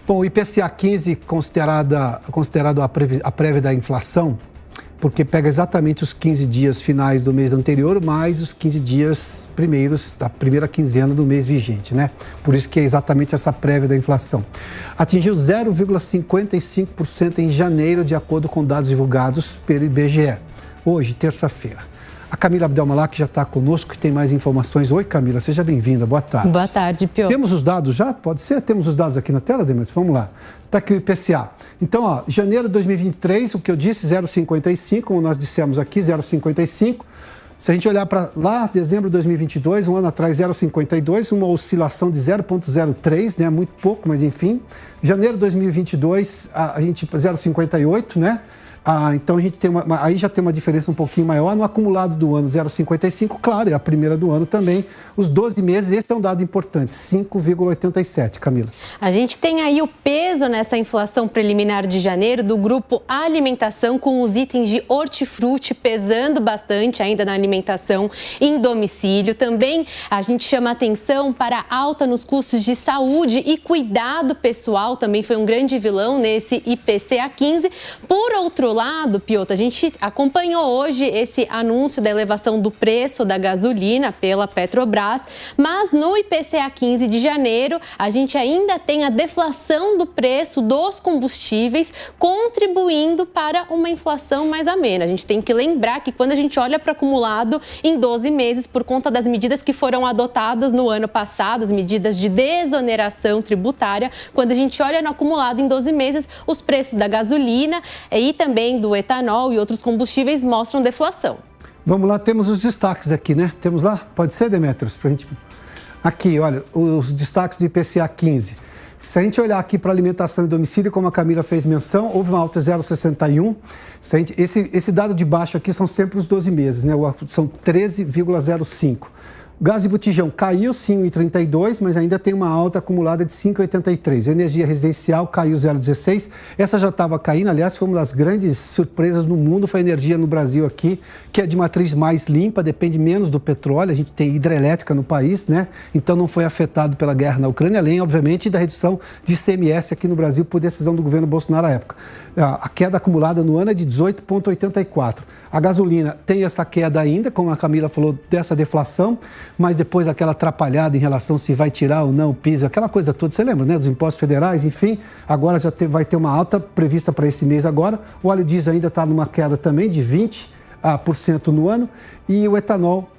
Bom, o IPCA 15, considerado a prévia da inflação, porque pega exatamente os 15 dias finais do mês anterior, mais os 15 dias primeiros da primeira quinzena do mês vigente, né? Por isso que é exatamente essa prévia da inflação. Atingiu 0,55% em janeiro, de acordo com dados divulgados pelo IBGE, hoje, terça-feira. A Camila Abdelmalak já está conosco, que tem mais informações. Oi, Camila, seja bem-vinda. Boa tarde. Boa tarde, Pio. Temos os dados já? Pode ser? Temos os dados aqui na tela, Demetrios? Vamos lá. Está aqui o IPCA. Então, ó, janeiro de 2023, o que eu disse, 0,55, como nós dissemos aqui, 0,55. Se a gente olhar para lá, dezembro de 2022, um ano atrás, 0,52, uma oscilação de 0,03, né? Muito pouco, mas enfim. Janeiro de 2022, a gente 0,58, né? Então a gente tem aí já tem uma diferença um pouquinho maior. No acumulado do ano, 0,55, claro, é a primeira do ano também. Os 12 meses, esse é um dado importante, 5,87, Camila. A gente tem aí o peso nessa inflação preliminar de janeiro do grupo alimentação, com os itens de hortifruti pesando bastante ainda na alimentação em domicílio. Também a gente chama atenção para a alta nos custos de saúde e cuidado pessoal, também foi um grande vilão nesse IPCA 15. Por outro lado, Piotr, a gente acompanhou hoje esse anúncio da elevação do preço da gasolina pela Petrobras, mas no IPCA 15 de janeiro, a gente ainda tem a deflação do preço dos combustíveis, contribuindo para uma inflação mais amena. A gente tem que lembrar que quando a gente olha para o acumulado em 12 meses, por conta das medidas que foram adotadas no ano passado, as medidas de desoneração tributária, quando a gente olha no acumulado em 12 meses, os preços da gasolina e também do etanol e outros combustíveis mostram deflação. Vamos lá, temos os destaques aqui, né? Temos lá? Pode ser, Demetrios? Pra gente... Aqui, olha, os destaques do IPCA 15. Se a gente olhar aqui para alimentação e domicílio, como a Camila fez menção, houve uma alta de 0,61. Esse dado de baixo aqui são sempre os 12 meses, né? São 13,05. O gás de botijão caiu sim 1,32, mas ainda tem uma alta acumulada de 5,83. Energia residencial caiu 0,16. Essa já estava caindo, aliás, foi uma das grandes surpresas no mundo, foi a energia no Brasil aqui, que é de matriz mais limpa, depende menos do petróleo. A gente tem hidrelétrica no país, né? Então não foi afetado pela guerra na Ucrânia, além, obviamente, da redução de ICMS aqui no Brasil por decisão do governo Bolsonaro à época. A queda acumulada no ano é de 18,84. A gasolina tem essa queda ainda, como a Camila falou, dessa deflação, mas depois aquela atrapalhada em relação se vai tirar ou não o piso, aquela coisa toda, você lembra, né? Dos impostos federais, enfim, agora já vai ter uma alta prevista para esse mês agora. O óleo diesel ainda está numa queda também de 20% no ano, e o etanol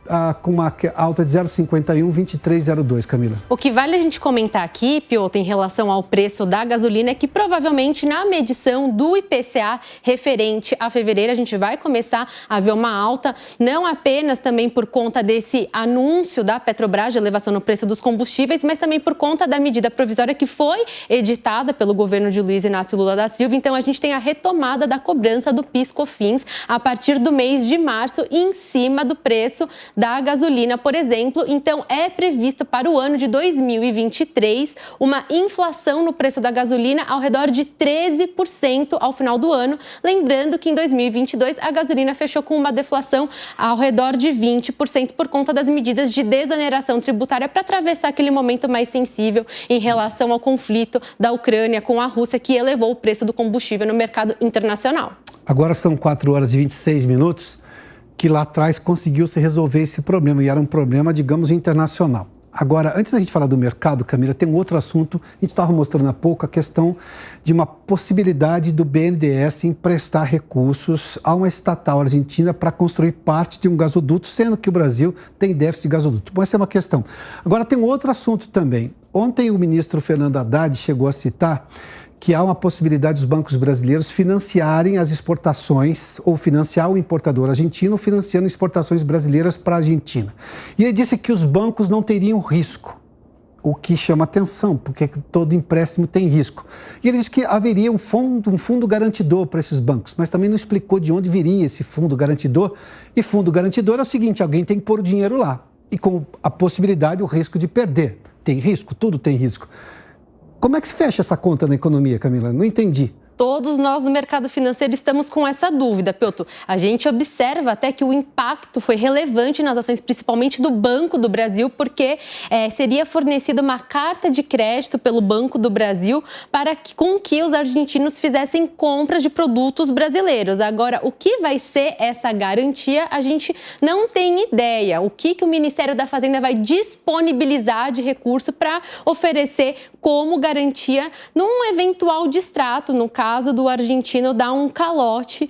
com uma alta de 0,51, 23,02, Camila. O que vale a gente comentar aqui, Piotr, em relação ao preço da gasolina, é que provavelmente na medição do IPCA referente a fevereiro, a gente vai começar a ver uma alta, não apenas também por conta desse anúncio da Petrobras de elevação no preço dos combustíveis, mas também por conta da medida provisória que foi editada pelo governo de Luiz Inácio Lula da Silva. Então, a gente tem a retomada da cobrança do PIS/COFINS a partir do mês de março, em cima do preço da gasolina, por exemplo. Então, é previsto para o ano de 2023 uma inflação no preço da gasolina ao redor de 13% ao final do ano. Lembrando que em 2022 a gasolina fechou com uma deflação ao redor de 20% por conta das medidas de desoneração tributária para atravessar aquele momento mais sensível em relação ao conflito da Ucrânia com a Rússia, que elevou o preço do combustível no mercado internacional. Agora são 4 horas e 26 minutos. Que lá atrás conseguiu-se resolver esse problema, e era um problema, digamos, internacional. Agora, antes da gente falar do mercado, Camila, tem um outro assunto, a gente estava mostrando há pouco, a questão de uma possibilidade do BNDES emprestar recursos a uma estatal argentina para construir parte de um gasoduto, sendo que o Brasil tem déficit de gasoduto. Bom, essa é uma questão. Agora, tem um outro assunto também. Ontem o ministro Fernando Haddad chegou a citar que há uma possibilidade dos bancos brasileiros financiarem as exportações ou financiar o importador argentino financiando exportações brasileiras para a Argentina. E ele disse que os bancos não teriam risco, o que chama atenção, porque todo empréstimo tem risco. E ele disse que haveria um fundo garantidor para esses bancos, mas também não explicou de onde viria esse fundo garantidor. E fundo garantidor é o seguinte, alguém tem que pôr o dinheiro lá, e com a possibilidade, o risco de perder. Tem risco? Tudo tem risco. Como é que se fecha essa conta na economia, Camila? Não entendi. Todos nós no mercado financeiro estamos com essa dúvida, Piotr. A gente observa até que o impacto foi relevante nas ações, principalmente do Banco do Brasil, porque seria fornecida uma carta de crédito pelo Banco do Brasil com que os argentinos fizessem compras de produtos brasileiros. Agora, o que vai ser essa garantia, a gente não tem ideia. O que o Ministério da Fazenda vai disponibilizar de recurso para oferecer como garantia num eventual distrato, no caso do argentino dar um calote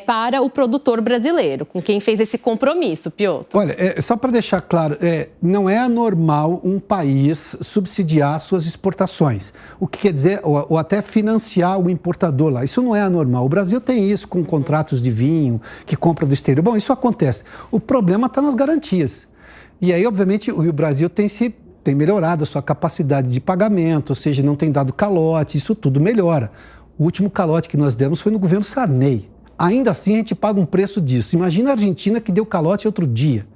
para o produtor brasileiro, com quem fez esse compromisso, Piotr. Olha, só para deixar claro, não é anormal um país subsidiar suas exportações, o que quer dizer, ou até financiar o importador lá, isso não é anormal. O Brasil tem isso com contratos de vinho, que compra do exterior. Bom, isso acontece. O problema está nas garantias. E aí, obviamente, o Brasil tem melhorado a sua capacidade de pagamento, ou seja, não tem dado calote, isso tudo melhora. O último calote que nós demos foi no governo Sarney. Ainda assim, a gente paga um preço disso. Imagina a Argentina que deu calote outro dia.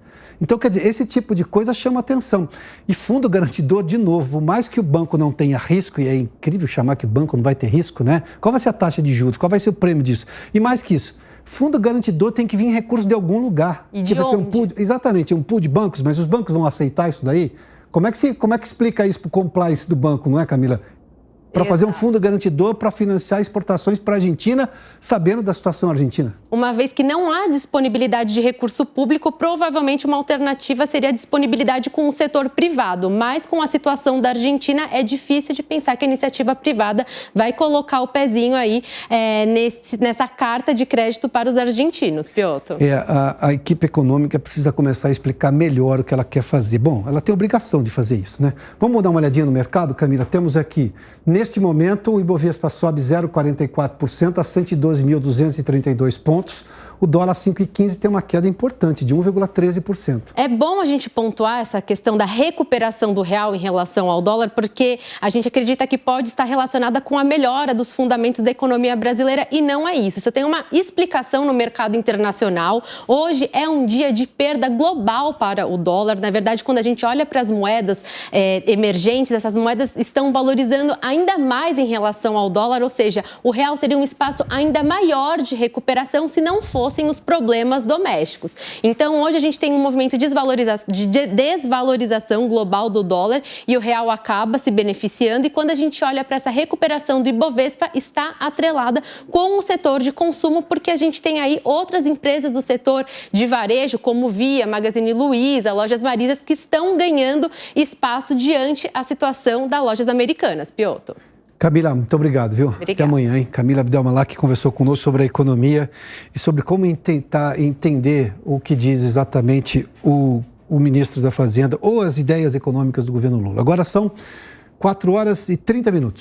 Então, quer dizer, esse tipo de coisa chama atenção. E fundo garantidor, de novo, por mais que o banco não tenha risco, e é incrível chamar que o banco não vai ter risco, né? Qual vai ser a taxa de juros? Qual vai ser o prêmio disso? E mais que isso, fundo garantidor tem que vir recurso de algum lugar. E de onde? Vai ser um pool, exatamente, um pool de bancos, mas os bancos vão aceitar isso daí? Como é que explica isso para o compliance do banco, não é, Camila? Para fazer um fundo garantidor para financiar exportações para a Argentina, sabendo da situação argentina. Uma vez que não há disponibilidade de recurso público, provavelmente uma alternativa seria a disponibilidade com o setor privado. Mas com a situação da Argentina, é difícil de pensar que a iniciativa privada vai colocar o pezinho aí nessa carta de crédito para os argentinos, Piotr. A equipe econômica precisa começar a explicar melhor o que ela quer fazer. Bom, ela tem obrigação de fazer isso, né? Vamos dar uma olhadinha no mercado, Camila? Temos aqui, neste momento, o Ibovespa sobe 0,44% a 112.232 pontos. O dólar 5,15 tem uma queda importante de 1,13%. É bom a gente pontuar essa questão da recuperação do real em relação ao dólar, porque a gente acredita que pode estar relacionada com a melhora dos fundamentos da economia brasileira e não é isso. Isso tem uma explicação no mercado internacional. Hoje é um dia de perda global para o dólar. Na verdade, quando a gente olha para as moedas emergentes, essas moedas estão valorizando ainda mais em relação ao dólar, ou seja, o real teria um espaço ainda maior de recuperação se não fossem os problemas domésticos. Então, hoje a gente tem um movimento de desvalorização global do dólar e o real acaba se beneficiando. E quando a gente olha para essa recuperação do Ibovespa, está atrelada com o setor de consumo, porque a gente tem aí outras empresas do setor de varejo, como Via, Magazine Luiza, Lojas Marizas, que estão ganhando espaço diante a situação das lojas americanas. Piotr. Camila, muito obrigado, viu? Obrigada. Até amanhã, hein? Camila Abdelmalak conversou conosco sobre a economia e sobre como tentar entender o que diz exatamente o ministro da Fazenda ou as ideias econômicas do governo Lula. Agora são 4 horas e 30 minutos.